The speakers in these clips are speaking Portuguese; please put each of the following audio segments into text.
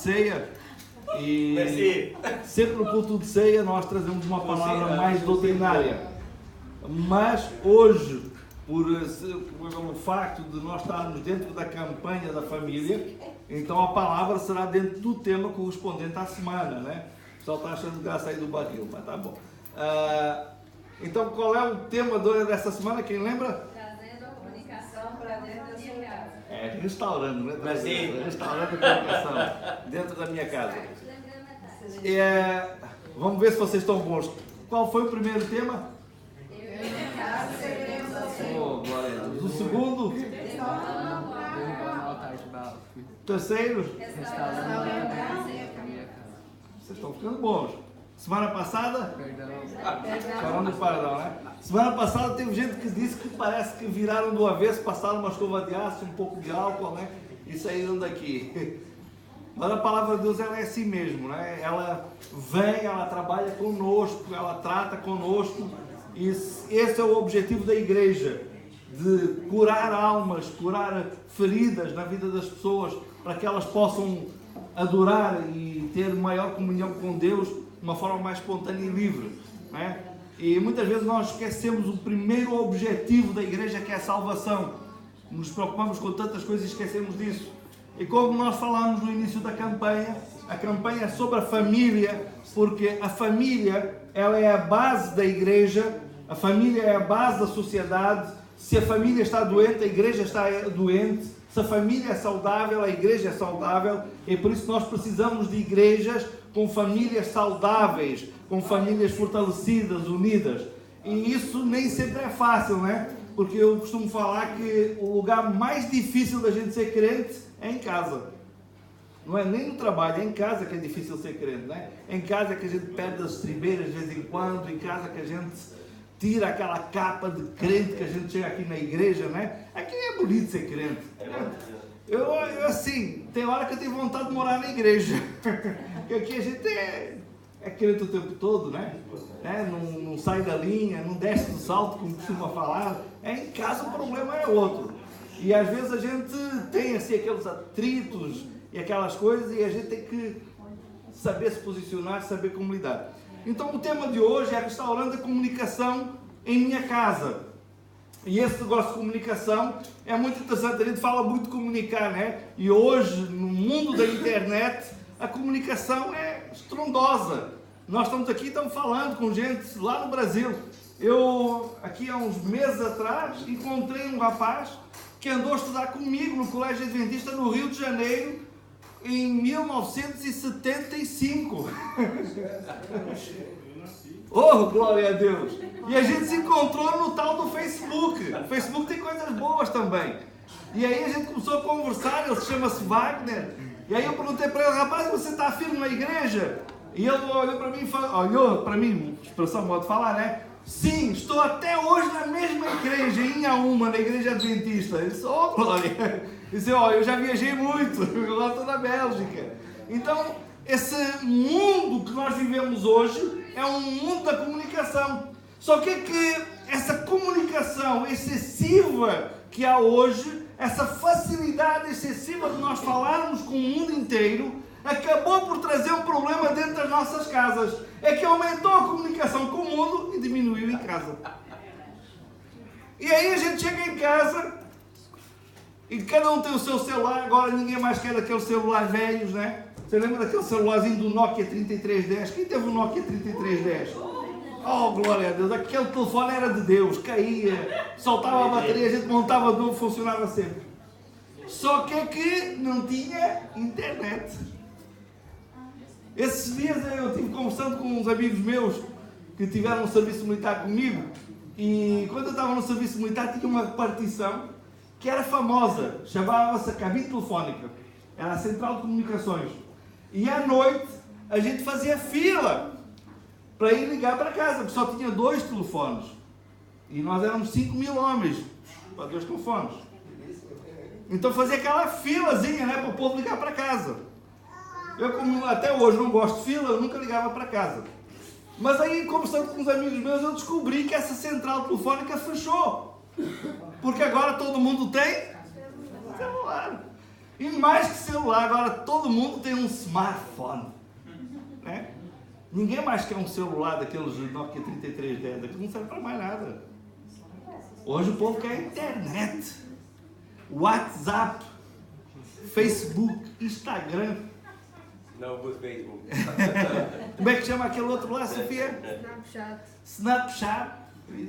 ceia e sempre no culto de ceia nós trazemos uma palavra mais doutrinária. Mas hoje, por o facto de nós estarmos dentro da campanha da família, então a palavra será dentro do tema correspondente à semana, né? O pessoal está achando graça aí do barril, mas tá bom. Então qual é o tema dessa semana? Quem lembra? Trazendo a comunicação para dentro da minha casa. Restaurando, né? Restaurando a comunicação dentro da minha casa. Vamos ver se vocês estão bons. Qual foi o primeiro tema? Eu e minha casa serviremos ao Senhor. Glória a Deus. O segundo? Terceiro? Vocês estão ficando bons. Semana passada? Falando de perdão, né? Semana passada teve gente que disse que parece que viraram do avesso, passaram uma escova de aço, um pouco de álcool, né? E saíram daqui. Mas a palavra de Deus, ela é assim mesmo, né? Ela vem, ela trabalha conosco, ela trata conosco. E esse é o objetivo da igreja, de curar almas, curar feridas na vida das pessoas, para que elas possam adorar e ter maior comunhão com Deus de uma forma mais espontânea e livre, né? E muitas vezes nós esquecemos o primeiro objetivo da igreja, que é a salvação. Nos preocupamos com tantas coisas e esquecemos disso. E como nós falámos no início da campanha, a campanha é sobre a família, porque a família, ela é a base da igreja, a família é a base da sociedade. Se a família está doente, a igreja está doente. Se a família é saudável, a igreja é saudável. E por isso nós precisamos de igrejas com famílias saudáveis, com famílias fortalecidas, unidas. E isso nem sempre é fácil, né? Porque eu costumo falar que o lugar mais difícil da gente ser crente é em casa. Não é nem no trabalho, é em casa que é difícil ser crente, né? É em casa que a gente perde as estribeiras de vez em quando, em casa que a gente tira aquela capa de crente que a gente chega aqui na igreja, né? Aqui é bonito ser crente. Eu assim, tem hora que eu tenho vontade de morar na igreja. Porque aqui a gente é crente o tempo todo, né? Não sai da linha, não desce do salto, como costuma falar. Em casa o problema é outro. E às vezes a gente tem assim aqueles atritos e aquelas coisas, e a gente tem que saber se posicionar, saber como lidar. Então o tema de hoje é restaurando a comunicação em minha casa. E esse negócio de comunicação é muito interessante. A gente fala muito de comunicar, né? E hoje, no mundo da internet, a comunicação é estrondosa. Nós estamos aqui, estamos falando com gente lá no Brasil. Eu, aqui há uns meses atrás, encontrei um rapaz que andou a estudar comigo no Colégio Adventista no Rio de Janeiro em 1975. Oh, glória a Deus! E a gente se encontrou no tal do Facebook. O Facebook tem coisas boas também. E aí a gente começou a conversar, ele chama-se Wagner. E aí eu perguntei para ele, rapaz, você está firme na igreja? E ele olhou para mim, expressão modo de falar, né? Sim, estou até hoje na mesma igreja, em Inhaúma, na igreja adventista. Ele disse, oh, glória! Ele disse, ó, eu já viajei muito, eu lá estou na Bélgica. Então, esse mundo que nós vivemos hoje é um mundo da comunicação. Só que essa comunicação excessiva que há hoje, essa facilidade excessiva de nós falarmos com o mundo inteiro, acabou por trazer um problema dentro das nossas casas. É que aumentou a comunicação com o mundo e diminuiu em casa. E aí a gente chega em casa e cada um tem o seu celular. Agora ninguém mais quer aqueles celulares velhos, né? Você lembra daquele celularzinho do Nokia 3310? Quem teve o Nokia 3310? Oh, glória a Deus! Aquele telefone era de Deus, caía, soltava a bateria, a gente montava de novo, funcionava sempre. Só que não tinha internet. Esses dias eu estive conversando com uns amigos meus que tiveram um serviço militar comigo, e quando eu estava no serviço militar tinha uma repartição que era famosa, chamava-se a cabine telefónica, era a central de comunicações, e à noite a gente fazia fila para ir ligar para casa, porque só tinha 2 telefones, e nós éramos 5.000 homens para 2 telefones. Então fazia aquela filazinha, né, para o povo ligar para casa. Eu, como até hoje não gosto de fila, eu nunca ligava para casa. Mas aí, conversando com uns amigos meus, eu descobri que essa central telefónica fechou. Porque agora todo mundo tem celular. E mais que celular, agora todo mundo tem um smartphone. Né? Ninguém mais quer um celular daqueles Nokia 3310, daquilo não serve para mais nada. Hoje o povo quer internet, WhatsApp, Facebook, Instagram. Não uso Facebook. Como é que chama aquele outro lá, Sofia? Snapchat.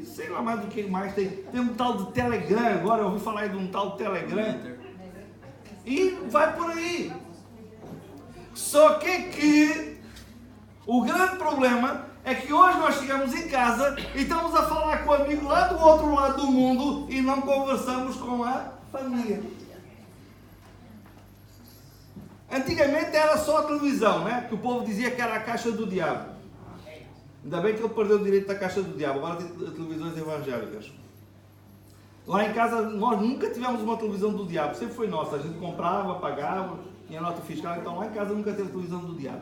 Sei lá mais do que mais tem. Tem um tal de Telegram, agora eu ouvi falar de um tal de Telegram. E vai por aí. Só que o grande problema é que hoje nós chegamos em casa e estamos a falar com o amigo lá do outro lado do mundo e não conversamos com a família. Antigamente era só a televisão, né? Que o povo dizia que era a caixa do diabo. Ainda bem que ele perdeu o direito da caixa do diabo, agora tem televisões evangélicas. Lá em casa nós nunca tivemos uma televisão do diabo, sempre foi nossa. A gente comprava, pagava, tinha nota fiscal, então lá em casa nunca teve televisão do diabo.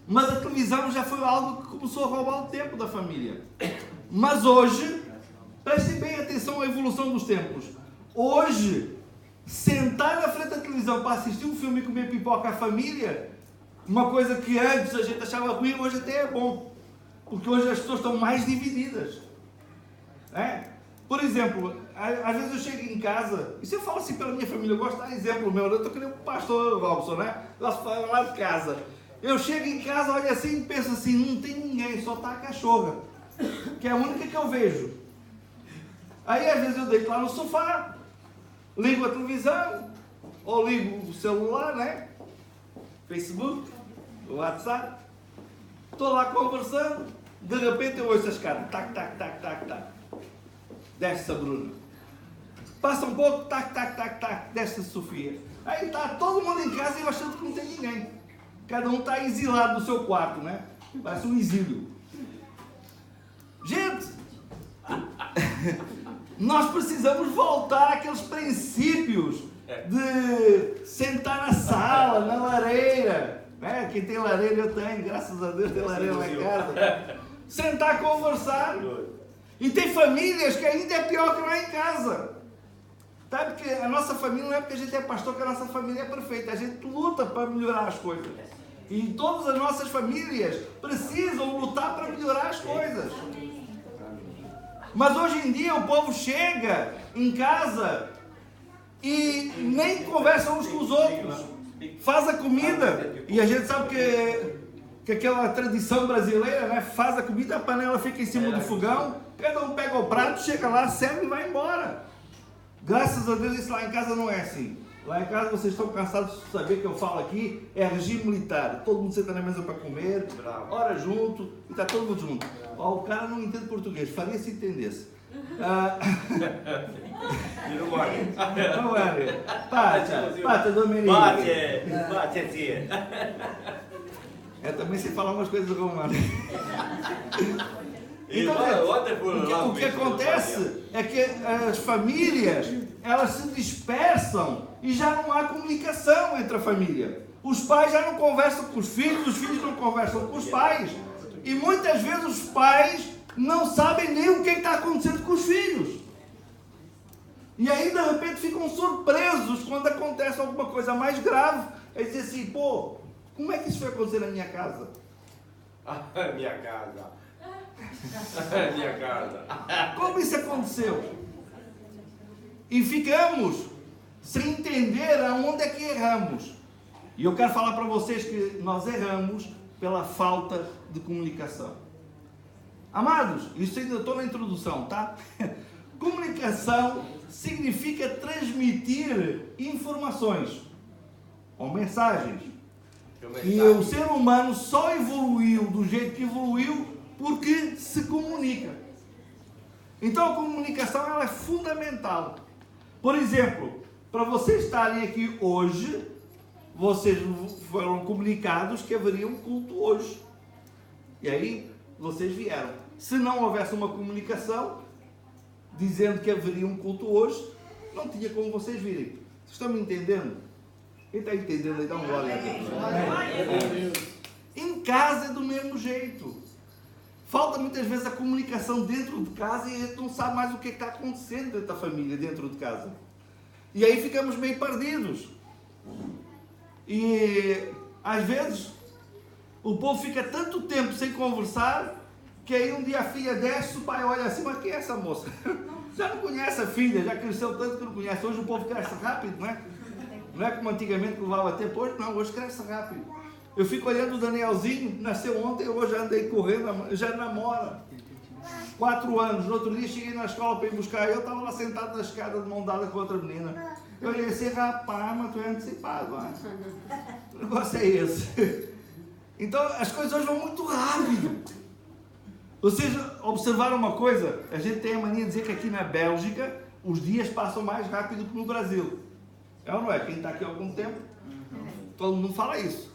Mas a televisão já foi algo que começou a roubar o tempo da família. Mas hoje, prestem bem atenção à evolução dos tempos. Hoje, sentar na frente da televisão para assistir um filme e comer pipoca à família, uma coisa que antes a gente achava ruim, hoje até é bom. Porque hoje as pessoas estão mais divididas. Por exemplo, às vezes eu chego em casa, e se eu falo assim pela minha família, eu gosto de dar exemplo meu, eu estou querendo o pastor Robson, né? Gosto de falar lá de casa. Eu chego em casa, olho assim e penso assim, não tem ninguém, só está a cachorra, que é a única que eu vejo. Aí às vezes eu deito lá no sofá, ligo a televisão, ou ligo o celular, né? Facebook, WhatsApp, estou lá conversando, de repente eu ouço as caras, tac, tac, tac, tac, tac, desce a Bruna. Passa um pouco, tac, tac, tac, tac, desce a Sofia. Aí está todo mundo em casa e eu achando que não tem ninguém. Cada um está exilado no seu quarto, né? Parece um exílio. Gente, nós precisamos voltar àqueles princípios de sentar na sala, na lareira. Né? Quem tem lareira eu tenho, graças a Deus tem lareira lá em casa. Sentar, conversar. E tem famílias que ainda é pior que lá em casa. Sabe que a nossa família não é porque a gente é pastor que a nossa família é perfeita. A gente luta para melhorar as coisas. E todas as nossas famílias precisam lutar para melhorar as coisas. Mas hoje em dia o povo chega em casa e nem conversa uns com os outros. Faz a comida. E a gente sabe que aquela tradição brasileira, né? Faz a comida, a panela fica em cima do fogão, cada um pega o prato, chega lá, serve e vai embora. Graças a Deus isso lá em casa não é assim. Lá em casa vocês estão cansados de saber que eu falo aqui, é regime militar. Todo mundo senta na mesa para comer, ora junto, e está todo mundo junto. Ó, o cara não entende português, faria se entendesse. Não é? Pate, Domenico. Pate, tia. Também sei falar umas coisas romanas. Então, o que acontece é que as famílias, elas se dispersam e já não há comunicação entre a família. Os pais já não conversam com os filhos não conversam com os pais. E muitas vezes os pais não sabem nem o que está acontecendo com os filhos. E aí, de repente, ficam surpresos quando acontece alguma coisa mais grave. Eles dizem assim, pô, como é que isso foi acontecer na minha casa? Minha casa. Minha casa. Como isso aconteceu? E ficamos sem entender aonde é que erramos. E eu quero falar para vocês que nós erramos pela falta de comunicação. Amados, isso ainda estou na introdução, tá? Comunicação significa transmitir informações ou mensagens. E o ser humano só evoluiu do jeito que evoluiu porque se comunica. Então a comunicação ela é fundamental. Por exemplo, para vocês estarem aqui hoje, vocês foram comunicados que haveria um culto hoje. E aí vocês vieram. Se não houvesse uma comunicação dizendo que haveria um culto hoje, não tinha como vocês virem. Vocês estão me entendendo? Quem está entendendo aí, dá um glória a Deus. Em casa é do mesmo jeito. Falta muitas vezes a comunicação dentro de casa e a gente não sabe mais o que está acontecendo dentro da família, dentro de casa. E aí ficamos meio perdidos. E às vezes o povo fica tanto tempo sem conversar que aí um dia a filha desce, o pai olha assim, mas quem é essa moça? Já não conhece a filha, já cresceu tanto que não conhece. Hoje o povo cresce rápido, não é? Não é como antigamente que levava tempo, hoje não, hoje cresce rápido. Eu fico olhando o Danielzinho, nasceu ontem, hoje já andei correndo, já namora. 4 anos, no outro dia cheguei na escola para ir buscar, eu estava lá sentado na escada de mão dada com outra menina. Eu olhei assim, rapaz, mas tu é antecipado, ó. O negócio é esse. Então as coisas hoje vão muito rápido. Vocês observaram uma coisa? A gente tem a mania de dizer que aqui na Bélgica os dias passam mais rápido que no Brasil. É ou não é? Quem está aqui há algum tempo, todo mundo fala isso.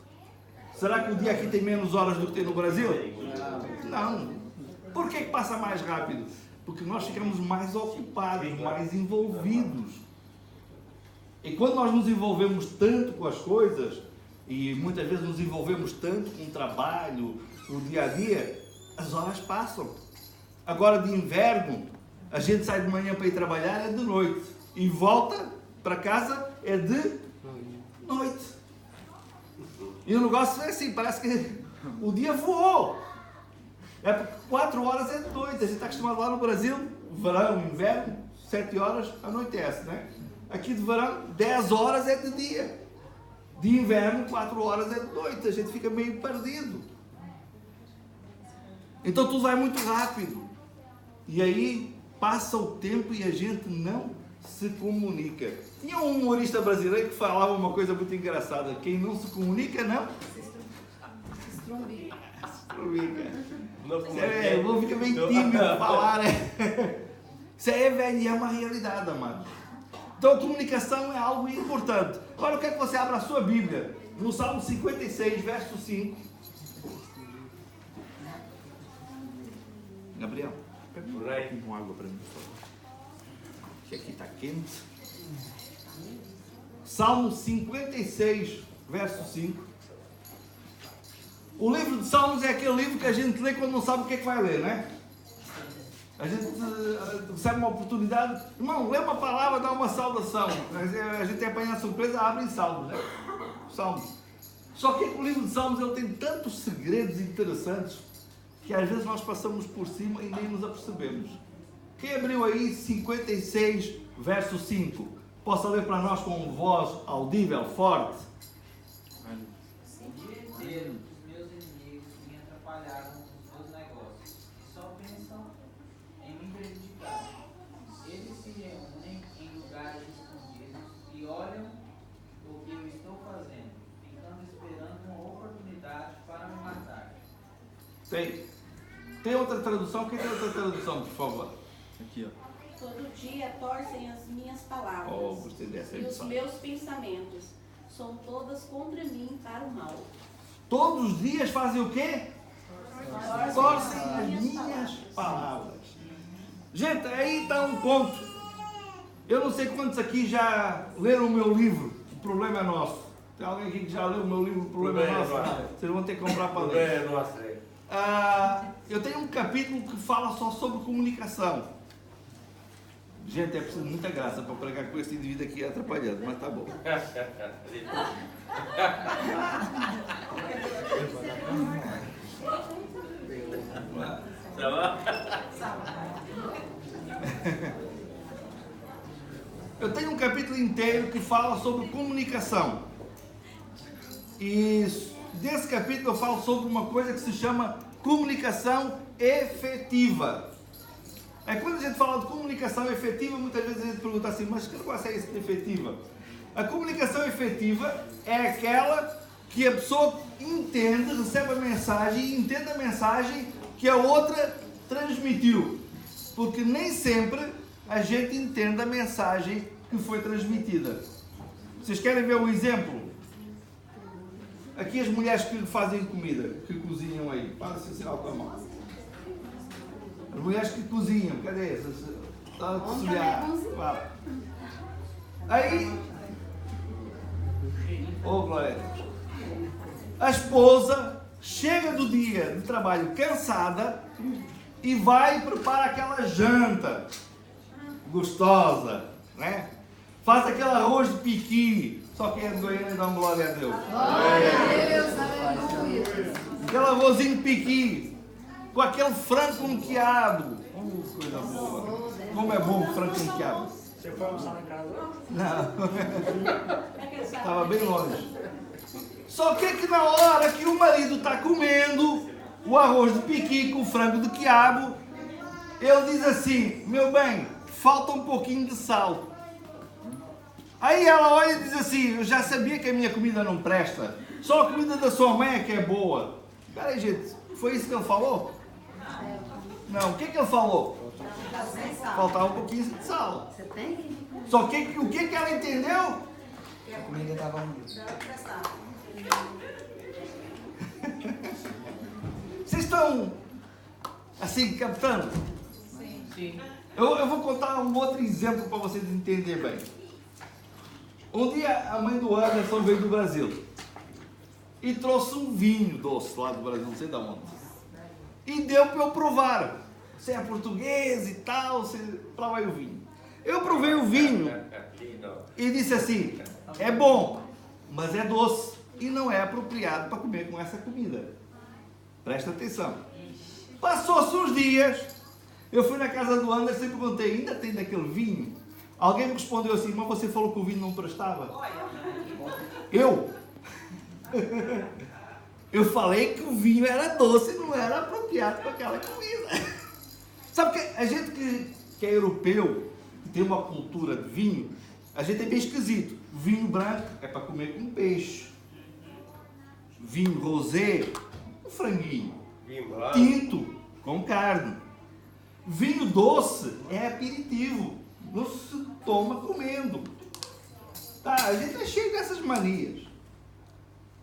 Será que o dia aqui tem menos horas do que tem no Brasil? Não. Por que passa mais rápido? Porque nós ficamos mais ocupados, mais envolvidos. E quando nós nos envolvemos tanto com as coisas, e muitas vezes nos envolvemos tanto com o trabalho, o dia a dia, as horas passam. Agora de inverno, a gente sai de manhã para ir trabalhar, é de noite. E volta para casa, é de noite. E o negócio é assim, parece que o dia voou. É porque 4 horas é de noite. A gente está acostumado lá no Brasil, verão, inverno, 7 horas anoitece, né? Aqui de verão, 10 horas é de dia. De inverno, 4 horas é de noite. A gente fica meio perdido. Então tudo vai muito rápido. E aí passa o tempo e a gente não se comunica. Tinha um humorista brasileiro que falava uma coisa muito engraçada. Quem não se comunica, não? Se estrumica. Eu vou ficar bem tímido falar, né? Isso aí, velho, é uma realidade, amado. Então a comunicação é algo importante. Agora eu quero que você abra a sua Bíblia. No Salmo 56, verso 5. Gabriel, pega uma água para mim, por favor. Que aqui está quente. Salmo 56, verso 5. O livro de Salmos é aquele livro que a gente lê quando não sabe o que é que vai ler, né? A gente recebe uma oportunidade, irmão, lê uma palavra, dá uma saudação. A gente apanha a surpresa, abre em Salmos, né? Salmos. Só que o livro de Salmos ele tem tantos segredos interessantes que às vezes nós passamos por cima e nem nos apercebemos. Quem abriu aí 56, verso 5? Possa ler para nós com voz audível, forte? Os meus inimigos me atrapalharam nos meus negócios e só pensam em me prejudicar. Eles se reúnem em lugares escondidos e olham o que eu estou fazendo, ficando esperando uma oportunidade para me matar. Tem outra tradução? Quem tem outra tradução, por favor? Aqui, ó. Todo dia torcem as minhas palavras gostei dessa e os edição. meus pensamentos são todas contra mim para o mal. Todos os dias fazem o quê? Torcem as minhas palavras. Gente, aí está um ponto. Eu não sei quantos aqui já leram o meu livro, O Problema é Nosso. Tem alguém aqui que já leu o meu livro, O Problema é Nosso? Vocês vão ter que comprar para ler. Eu tenho um capítulo que fala só sobre comunicação. Gente, é preciso muita graça para pregar com esse indivíduo aqui atrapalhando, mas tá bom. Eu tenho um capítulo inteiro que fala sobre comunicação. E desse capítulo eu falo sobre uma coisa que se chama comunicação efetiva. Quando a gente fala de comunicação efetiva, muitas vezes a gente pergunta assim, mas que negócio é esse de efetiva? A comunicação efetiva é aquela que a pessoa entende, recebe a mensagem e entende a mensagem que a outra transmitiu. Porque nem sempre a gente entende a mensagem que foi transmitida. Vocês querem ver um exemplo? Aqui as mulheres que fazem comida, que cozinham aí, fazem esse sinal com a mão. As mulheres que cozinham, cadê essas? Está a cozinhar. Aí, glória a Deus. A esposa chega do dia de trabalho cansada e vai e prepara aquela janta gostosa, né? Faz aquele arroz de piqui, Só quem é de Goiânia dá uma glória a Deus. Glória a Deus, aleluia. Aquele avôzinho piqui, com aquele frango com quiabo. Coisa boa. Como é bom o frango com quiabo. Você foi almoçar lá em casa hoje? Não. Estava bem longe. Só que na hora que o marido está comendo o arroz de piqui com o frango de quiabo, ele diz assim: meu bem, falta um pouquinho de sal. Aí ela olha e diz assim: eu já sabia que a minha comida não presta, só a comida da sua mãe é que é boa. Peraí, gente, foi isso que ele falou? Não, o que ele falou? Faltava um pouquinho de sal. Você tem? Só que o que ela entendeu? A comida estava ruim. Vocês estão assim captando? Sim. Eu vou contar um outro exemplo para vocês entenderem bem. Um dia a mãe do Anderson veio do Brasil e trouxe um vinho doce lá do Brasil, não sei de onde. E deu para eu provar. Você é português e tal, você prova aí o vinho. Eu provei o vinho e disse assim: é bom, mas é doce e não é apropriado para comer com essa comida. Presta atenção. Passou-se uns dias, eu fui na casa do Anderson e perguntei: ainda tem daquele vinho? Alguém me respondeu assim: mas você falou que o vinho não prestava. Eu falei que o vinho era doce e não era apropriado para aquela comida. Sabe que a gente que é europeu, que tem uma cultura de vinho, a gente é bem esquisito. Vinho branco é para comer com peixe. Vinho rosé, um franguinho. Tinto, com carne. Vinho doce é aperitivo, não se toma comendo. Tá, a gente é cheio dessas manias.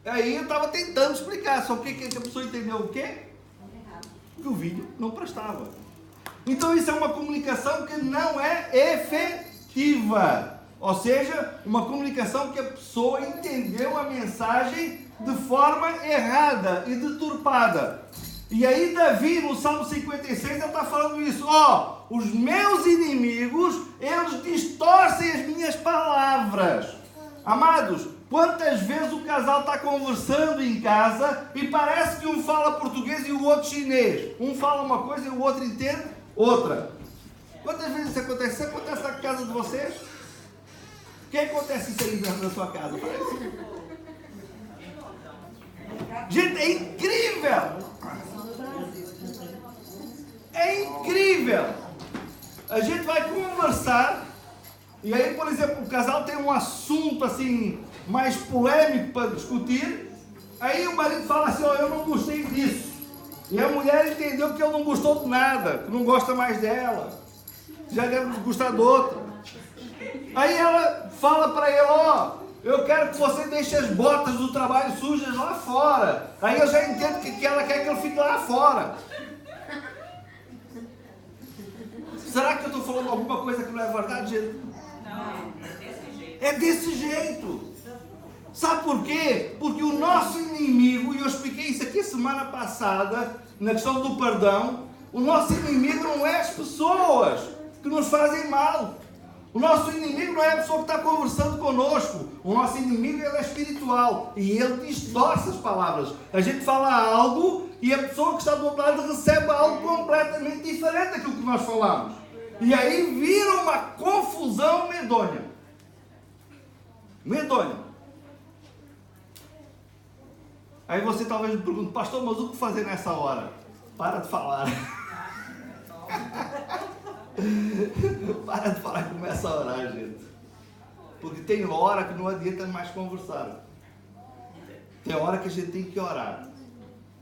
Aí eu estava tentando explicar, só que a pessoa entendeu o quê? Que o vinho não prestava. Então isso é uma comunicação que não é efetiva. Ou seja, uma comunicação que a pessoa entendeu a mensagem de forma errada e deturpada. E aí Davi, no Salmo 56, ele está falando isso. Ó, os meus inimigos, eles distorcem as minhas palavras. Amados, quantas vezes o casal está conversando em casa e parece que um fala português e o outro chinês. Um fala uma coisa e o outro entende outra. Quantas vezes isso acontece? Isso acontece na casa de vocês? O que acontece isso aí na sua casa? Gente, é incrível! É incrível! A gente vai conversar e aí, por exemplo, o casal tem um assunto assim mais polêmico para discutir. Aí o marido fala assim: ó, eu não gostei disso. E a mulher entendeu que ele não gostou de nada, que não gosta mais dela. Já deve gostar de outra. Aí ela fala para ele: ó, eu quero que você deixe as botas do trabalho sujas lá fora. Aí eu já entendo que ela quer que ele fique lá fora. Será que eu estou falando alguma coisa que não é verdade, gente? Não, é desse jeito. É desse jeito. Sabe por quê? Porque o nosso inimigo, e eu expliquei isso aqui semana passada, na questão do perdão, o nosso inimigo não é as pessoas que nos fazem mal. O nosso inimigo não é a pessoa que está conversando conosco. O nosso inimigo, ele é espiritual e ele distorce as palavras. A gente fala algo e a pessoa que está do outro lado recebe algo completamente diferente daquilo que nós falamos. E aí vira uma confusão medonha. Medonha. Aí você talvez me pergunte: pastor, mas o que fazer nessa hora? Para de falar. Para de falar e começa a orar, gente. Porque tem hora que não adianta mais conversar. Tem hora que a gente tem que orar.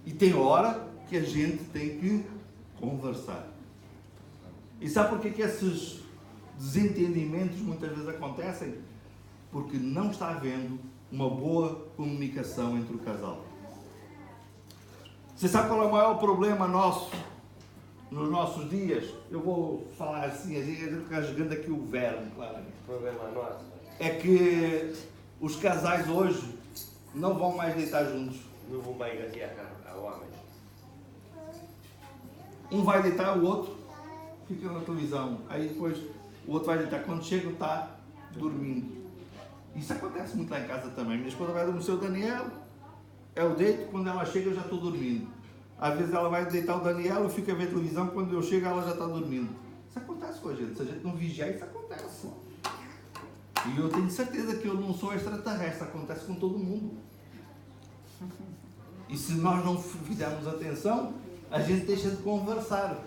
E tem hora que a gente tem que conversar. E sabe por que esses desentendimentos muitas vezes acontecem? Porque não está havendo uma boa comunicação entre o casal. Você sabe qual é o maior problema nosso nos nossos dias? Eu vou falar assim, a gente fica rasgando aqui o verbo, claramente. Problema nosso. É que os casais hoje não vão mais deitar juntos. Não vou mais engajar a homem. Um vai deitar, o outro fica na televisão. Aí depois o outro vai deitar. Quando chega, está dormindo. Isso acontece muito lá em casa também. Minha esposa vai dormir, o seu Daniel, eu deito, quando ela chega eu já estou dormindo. Às vezes ela vai deitar o Daniel, eu fico a ver televisão, quando eu chego ela já está dormindo. Isso acontece com a gente, se a gente não vigiar, isso acontece. E eu tenho certeza que eu não sou extraterrestre, acontece com todo mundo. E se nós não fizermos atenção, a gente deixa de conversar.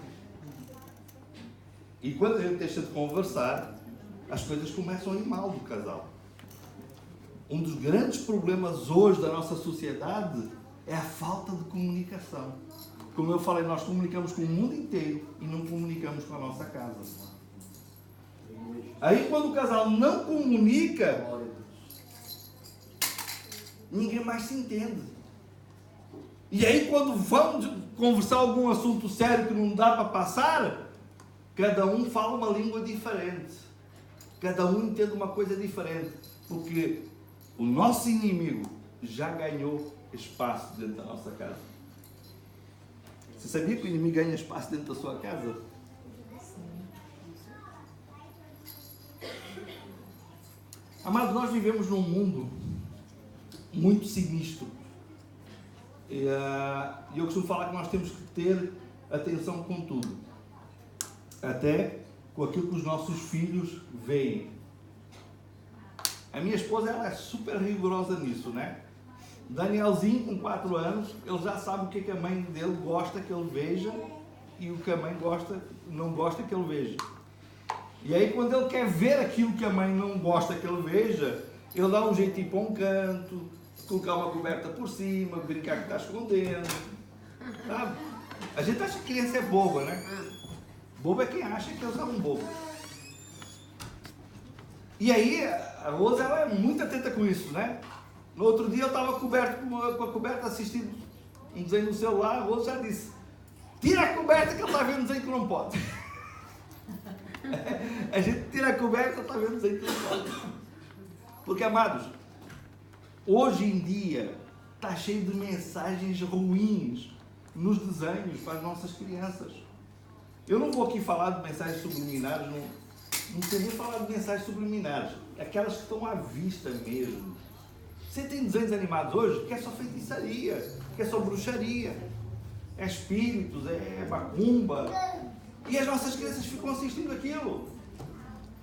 E quando a gente deixa de conversar, as coisas começam a ir mal do casal. Um dos grandes problemas hoje da nossa sociedade é a falta de comunicação. Como eu falei, nós comunicamos com o mundo inteiro e não comunicamos com a nossa casa. Aí quando o casal não comunica, ninguém mais se entende. E aí quando vamos conversar algum assunto sério que não dá para passar, cada um fala uma língua diferente. Cada um entende uma coisa diferente. Porque o nosso inimigo já ganhou espaço dentro da nossa casa. Você sabia que o inimigo ganha espaço dentro da sua casa? Amados, nós vivemos num mundo muito sinistro. E eu costumo falar que nós temos que ter atenção com tudo. Até com aquilo que os nossos filhos veem. A minha esposa, ela é super rigorosa nisso, né? Danielzinho, com 4 anos, ele já sabe o que a mãe dele gosta que ele veja e o que a mãe não gosta que ele veja. E aí, quando ele quer ver aquilo que a mãe não gosta que ele veja, ele dá um jeitinho para um canto, colocar uma coberta por cima, brincar que está escondendo. Sabe? A gente acha que criança é boba, né? Bobo é quem acha que eles são bobo. E aí, a Rosa, ela é muito atenta com isso, né? No outro dia eu estava coberto com a coberta assistindo um desenho no celular, a Rosa já disse: tira a coberta que ele está vendo desenho que não pode. A gente tira a coberta e está vendo desenho que não pode. Porque, amados, hoje em dia está cheio de mensagens ruins nos desenhos para as nossas crianças. Eu não vou aqui falar de mensagens subliminares, não sei nem falar de mensagens subliminares, aquelas que estão à vista mesmo. Você tem desenhos animados hoje que é só feitiçaria, que é só bruxaria, é espíritos, é macumba, e as nossas crianças ficam assistindo aquilo,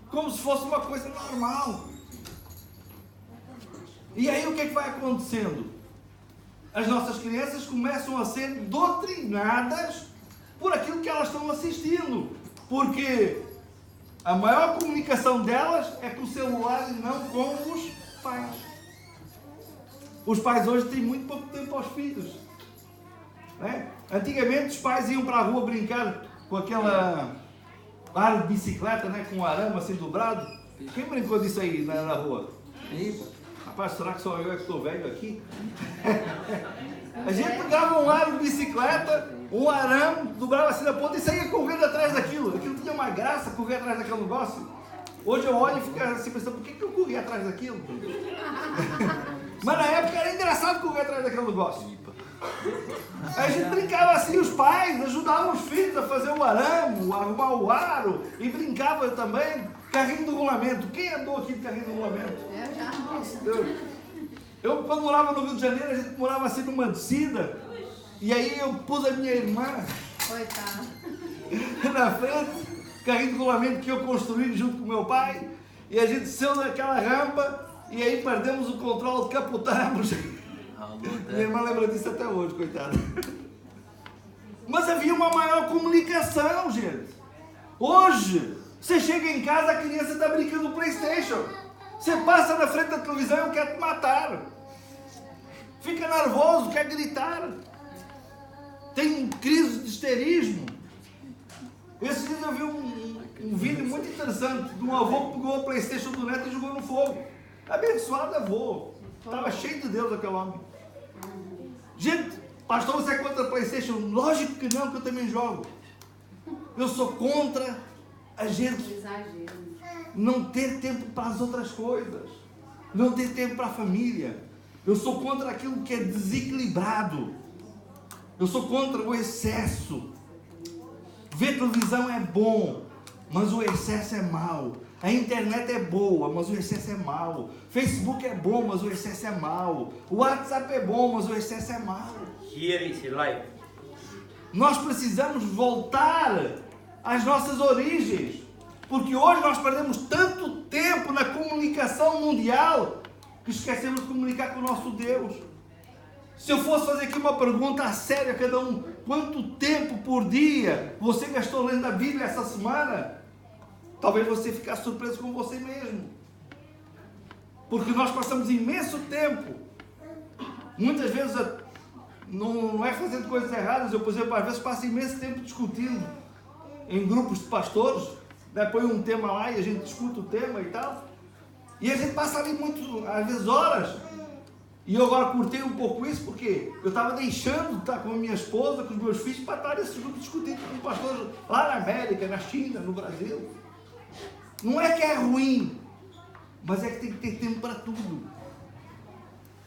como se fosse uma coisa normal. E aí o que é que vai acontecendo? As nossas crianças começam a ser doutrinadas por aquilo que elas estão assistindo, porque a maior comunicação delas é com o celular e não com os pais. Os pais hoje têm muito pouco tempo aos filhos, né? Antigamente os pais iam para a rua brincar com aquela aro de bicicleta, né? Com um arame assim dobrado. Quem brincou disso aí na rua? Rapaz, será que só eu é que estou velho aqui? A gente pegava um aro de bicicleta, um arame, dobrava assim na ponta e saía correndo atrás daquilo. Aquilo tinha uma graça, correr atrás daquele negócio. Hoje eu olho e fico assim pensando, por que eu corri atrás daquilo? Mas na época era engraçado correr atrás daquele negócio. A gente brincava assim, os pais ajudavam os filhos a fazer o arame, a arrumar o aro, e brincava também carrinho do rolamento. Quem andou aqui de carrinho do rolamento? Eu já. Nossa, Deus. Eu, quando morava no Rio de Janeiro, a gente morava assim numa descida, e aí eu pus a minha irmã Coitada. na frente, carrinho de rolamento que eu construí junto com meu pai, e a gente desceu naquela rampa, e aí perdemos o controle, capotamos. Minha irmã lembra disso até hoje, coitada. Mas havia uma maior comunicação, gente. Hoje, você chega em casa, a criança está brincando no PlayStation. Você passa na frente da televisão e quer te matar. Fica nervoso, quer gritar. Tem crise de histerismo. Esses dias eu vi um vídeo muito interessante de um avô que pegou a PlayStation do neto e jogou no fogo. Abençoado avô. Estava cheio de Deus aquele homem. Gente, pastor, você é contra a PlayStation? Lógico que não, que eu também jogo. Eu sou contra a gente Exagero. não ter tempo para as outras coisas, não ter tempo para a família. Eu sou contra aquilo que é desequilibrado. Eu sou contra o excesso. Ver televisão é bom, mas o excesso é mau. A internet é boa, mas o excesso é mau. Facebook é bom, mas o excesso é mau. O WhatsApp é bom, mas o excesso é mau. Here is life. Nós precisamos voltar às nossas origens, porque hoje nós perdemos tanto tempo na comunicação mundial que esquecemos de comunicar com o nosso Deus. Se eu fosse fazer aqui uma pergunta a sério a cada um, quanto tempo por dia você gastou lendo a Bíblia essa semana? Talvez você ficasse surpreso com você mesmo. Porque nós passamos imenso tempo, muitas vezes não é fazendo coisas erradas. Eu, por exemplo, às vezes passo imenso tempo discutindo em grupos de pastores, né? Põe um tema lá e a gente discute o tema e tal. E a gente passa ali muito, às vezes horas. E eu agora curtei um pouco isso porque eu estava deixando de estar com a minha esposa, com os meus filhos, para estar nesse grupo discutindo com pastores lá na América, na China, no Brasil. Não é que é ruim, mas é que tem que ter tempo para tudo.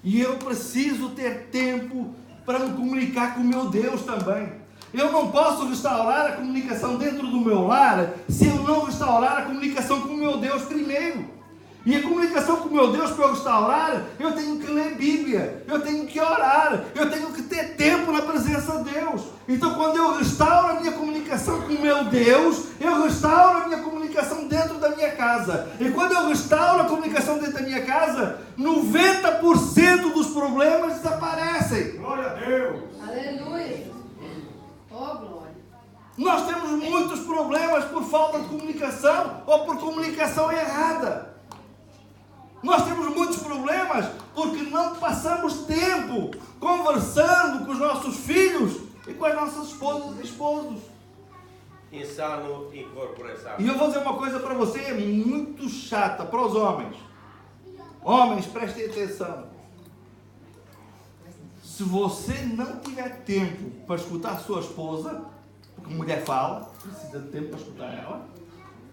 E eu preciso ter tempo para me comunicar com o meu Deus também. Eu não posso restaurar a comunicação dentro do meu lar se eu não restaurar a comunicação com o meu Deus primeiro. E a comunicação com o meu Deus, para eu restaurar, eu tenho que ler Bíblia, eu tenho que orar, eu tenho que ter tempo na presença de Deus. Então, quando eu restauro a minha comunicação com o meu Deus, eu restauro a minha comunicação dentro da minha casa. E quando eu restauro a comunicação dentro da minha casa, 90% dos problemas desaparecem. Glória a Deus. Aleluia. Oh, glória. Nós temos muitos problemas por falta de comunicação ou por comunicação errada. Nós temos muitos problemas porque não passamos tempo conversando com os nossos filhos e com as nossas esposas e esposos. Insano e corporação. E eu vou dizer uma coisa para você muito chata para os homens. Homens, prestem atenção. Se você não tiver tempo para escutar a sua esposa, porque mulher fala, precisa de tempo para escutar ela,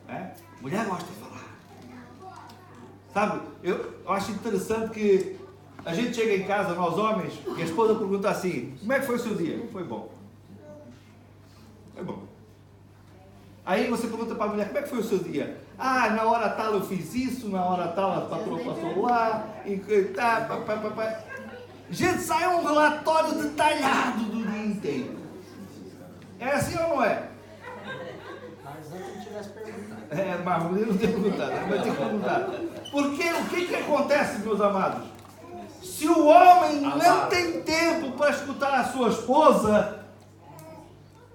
né? Mulher gosta de falar. Sabe, eu acho interessante que a gente chega em casa, nós homens, e a esposa pergunta assim: como é que foi o seu dia? Foi bom. Foi bom. Aí você pergunta para a mulher: como é que foi o seu dia? Ah, na hora tal eu fiz isso, na hora tal a patroa passou lá, e tá, gente, sai um relatório detalhado do dia inteiro. É assim ou não é? Mas antes não tivesse perguntado. É, mas eu não tenho perguntado, vai ter que perguntar. Porque o que acontece, meus amados? Se o homem não tem tempo para escutar a sua esposa,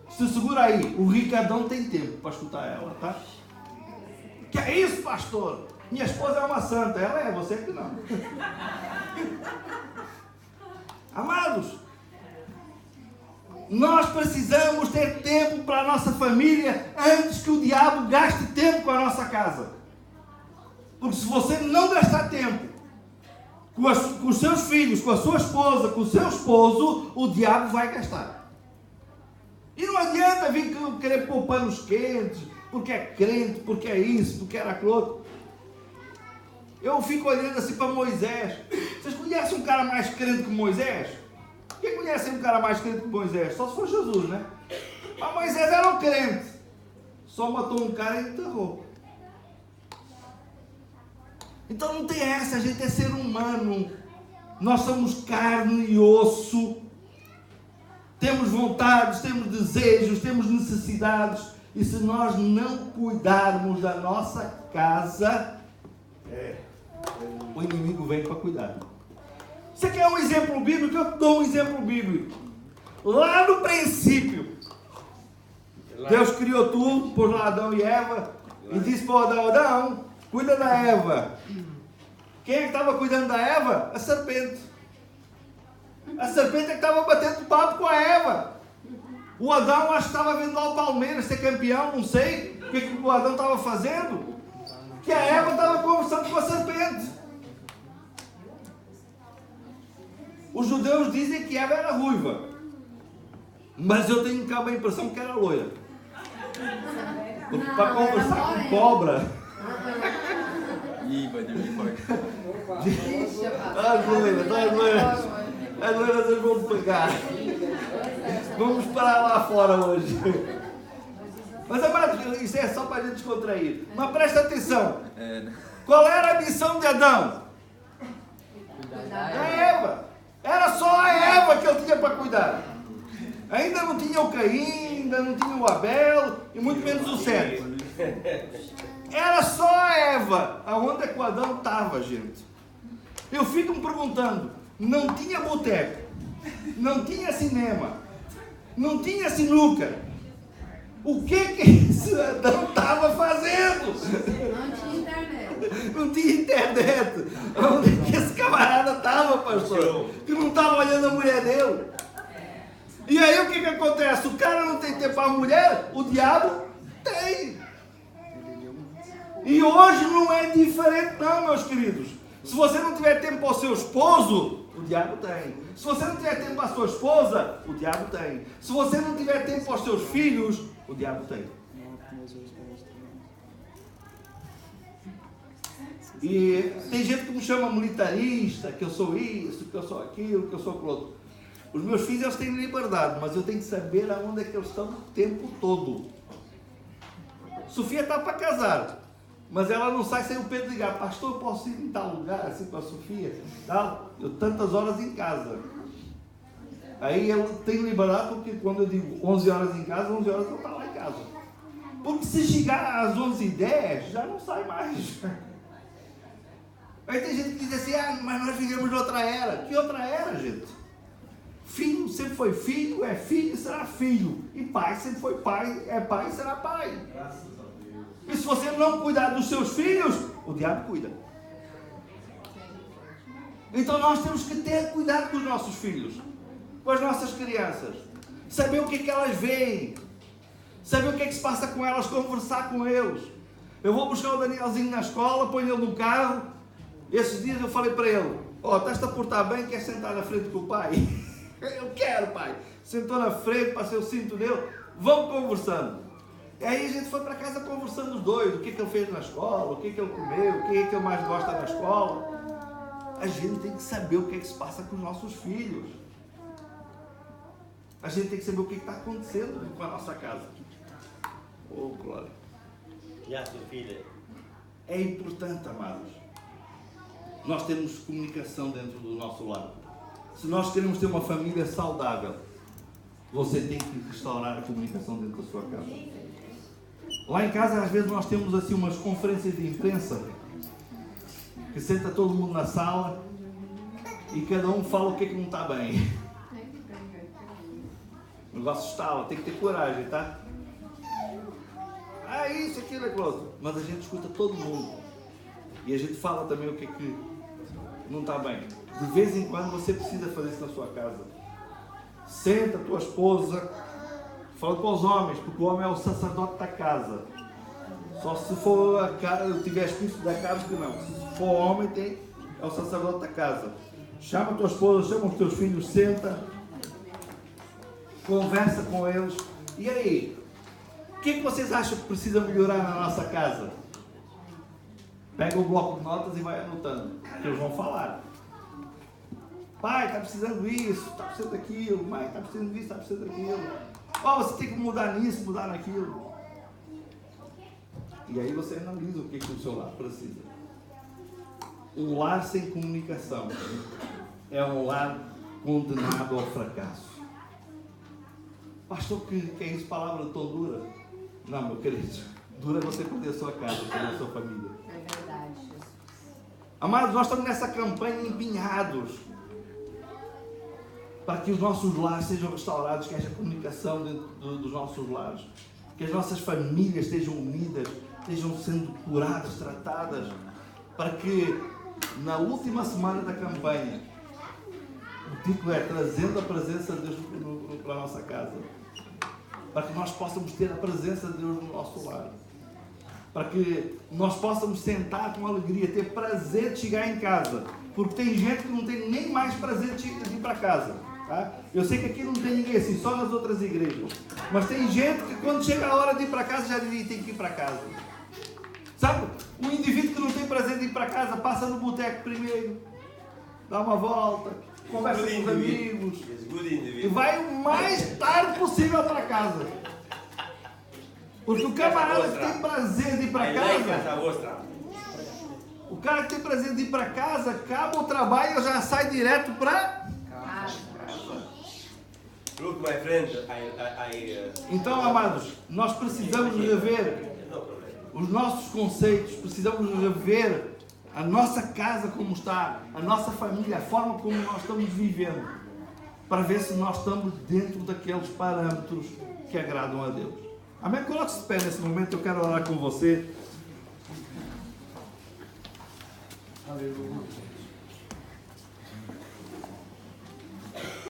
se segura aí, o Ricardão tem tempo para escutar ela, tá? Que é isso, pastor? Minha esposa é uma santa, ela é, você que não. Amados, nós precisamos ter tempo para a nossa família antes que o diabo gaste tempo com a nossa casa. Porque se você não gastar tempo com os seus filhos, com a sua esposa, com o seu esposo, o diabo vai gastar. E não adianta vir querer pôr panos quentes, porque é crente, porque é isso, porque era aquilo outro. Eu fico olhando assim para Moisés. Vocês conhecem um cara mais crente que Moisés? Quem conhece um cara mais crente que Moisés? Só se for Jesus, né? Mas Moisés era um crente. Só matou um cara e enterrou. Então não tem essa, a gente é ser humano. Nós somos carne e osso. Temos vontades, temos desejos, temos necessidades. E se nós não cuidarmos da nossa casa, o inimigo vem para cuidar. Você quer um exemplo bíblico? Eu dou um exemplo bíblico. Lá no princípio, Deus criou tudo, pôs lá Adão e Eva, e disse para Adão: Adão, cuida da Eva. Quem é que estava cuidando da Eva? A serpente. A serpente é que estava batendo papo com a Eva. O Adão acho que estava vendo lá o Palmeiras ser campeão, não sei o que o Adão estava fazendo, que a Eva estava conversando com a serpente. Os judeus dizem que Eva era ruiva, mas eu tenho a impressão que era loira. Porque para conversar com cobra... Ih, vai dormir forte. As loiras eles vão pegar. Vamos parar lá fora hoje. Mas, amados, isso é só para a gente descontrair. Mas presta atenção. Né? Qual era a missão de Adão? Cuidar Da Eva. Era só a Eva que ele tinha para cuidar. Ainda não tinha o Caim, ainda não tinha o Abel, e muito menos o Sete. Era só a Eva. Aonde é que o Adão estava, gente? Eu fico me perguntando, não tinha boteco, não tinha cinema, não tinha sinuca. O que esse Adão estava fazendo? Não tinha internet. Não tinha internet. Onde é que esse camarada estava, pastor? Que não estava olhando a mulher dele. E aí o que acontece? O cara não tem tempo para a mulher, o diabo tem. E hoje não é diferente não, meus queridos. Se você não tiver tempo para o seu esposo, o diabo tem. Se você não tiver tempo para a sua esposa, o diabo tem. Se você não tiver tempo para os seus filhos, o diabo tem. E tem gente que me chama militarista, que eu sou isso, que eu sou aquilo, que eu sou aquilo outro. Os meus filhos eles têm liberdade, mas eu tenho que saber aonde é que eles estão o tempo todo. Sofia está para casar. Mas ela não sai sem o Pedro ligar, pastor, eu posso ir em tal lugar, assim com a Sofia, tal? Eu tantas horas em casa. Aí eu tenho liberdade porque quando eu digo 11 horas em casa, 11 horas eu estou lá em casa. Porque se chegar às 11h10, já não sai mais. Aí tem gente que diz assim, mas nós vivemos outra era. Que outra era, gente? Filho sempre foi filho, é filho e será filho. E pai sempre foi pai, é pai e será pai. E se você não cuidar dos seus filhos, o diabo cuida. Então nós temos que ter cuidado com os nossos filhos, com as nossas crianças. Saber o que é que elas veem. Saber o que é que se passa com elas, conversar com eles. Eu vou buscar o Danielzinho na escola, ponho ele no carro. Esses dias eu falei para ele, estás-te a portar bem, queres sentar na frente com o pai? Eu quero, pai. Sentou na frente, passei o cinto dele, vamos conversando. E aí a gente foi para casa conversando os dois, o que é que ele fez na escola, o que é que ele comeu, o que é que ele mais gosta na escola. A gente tem que saber o que é que se passa com os nossos filhos. A gente tem que saber o que está acontecendo com a nossa casa. Glória. E a sua filha? É importante, amados, nós termos comunicação dentro do nosso lar. Se nós queremos ter uma família saudável, você tem que restaurar a comunicação dentro da sua casa. Lá em casa, às vezes, nós temos assim umas conferências de imprensa que senta todo mundo na sala e cada um fala o que é que não está bem. O negócio estala, tem que ter coragem, tá? Isso, aquilo, aquilo outro. Mas a gente escuta todo mundo. E a gente fala também o que é que não está bem. De vez em quando você precisa fazer isso na sua casa. Senta a tua esposa, fala com os homens, porque o homem é o sacerdote da casa. Só se for a cara, tiver espírito da casa, que não. Se for homem, é o sacerdote da casa. Chama a tua esposa, chama os teus filhos, senta, conversa com eles. E aí? O que é que vocês acham que precisa melhorar na nossa casa? Pega o bloco de notas e vai anotando, que eles vão falar. Pai, está precisando disso, está precisando daquilo. Mãe, está precisando disso, está precisando daquilo. Você tem que mudar nisso, mudar naquilo. E aí você analisa o que o seu lar precisa. Um lar sem comunicação é um lar condenado ao fracasso. Pastor, que é isso? Palavra tão dura? Não, meu querido. Dura é você perder a sua casa, perder a sua família. É verdade, Jesus. Amados, nós estamos nessa campanha empenhados para que os nossos lares sejam restaurados, que haja comunicação dentro dos nossos lares, que as nossas famílias estejam unidas, estejam sendo curadas, tratadas, para que na última semana da campanha, o título é Trazendo a Presença de Deus para a nossa casa, para que nós possamos ter a presença de Deus no nosso lar, para que nós possamos sentar com alegria, ter prazer de chegar em casa, porque tem gente que não tem nem mais prazer de ir para casa. Tá? Eu sei que aqui não tem ninguém assim, só nas outras igrejas, mas tem gente que quando chega a hora de ir para casa já tem que ir para casa. Sabe, um indivíduo que não tem prazer de ir para casa passa no boteco primeiro, dá uma volta, conversa com os amigos e vai o mais tarde possível para casa. Porque o camarada que tem prazer de ir para I like casa, casa vostra. o cara que tem prazer de ir para casa, acaba o trabalho e já sai direto para... Look, my friend, Então, amados, nós precisamos rever no problem. os nossos conceitos, precisamos rever a nossa casa como está, a nossa família, a forma como nós estamos vivendo, para ver se nós estamos dentro daqueles parâmetros que agradam a Deus. Amém? Coloque-se de pé nesse momento, eu quero orar com você. Aleluia.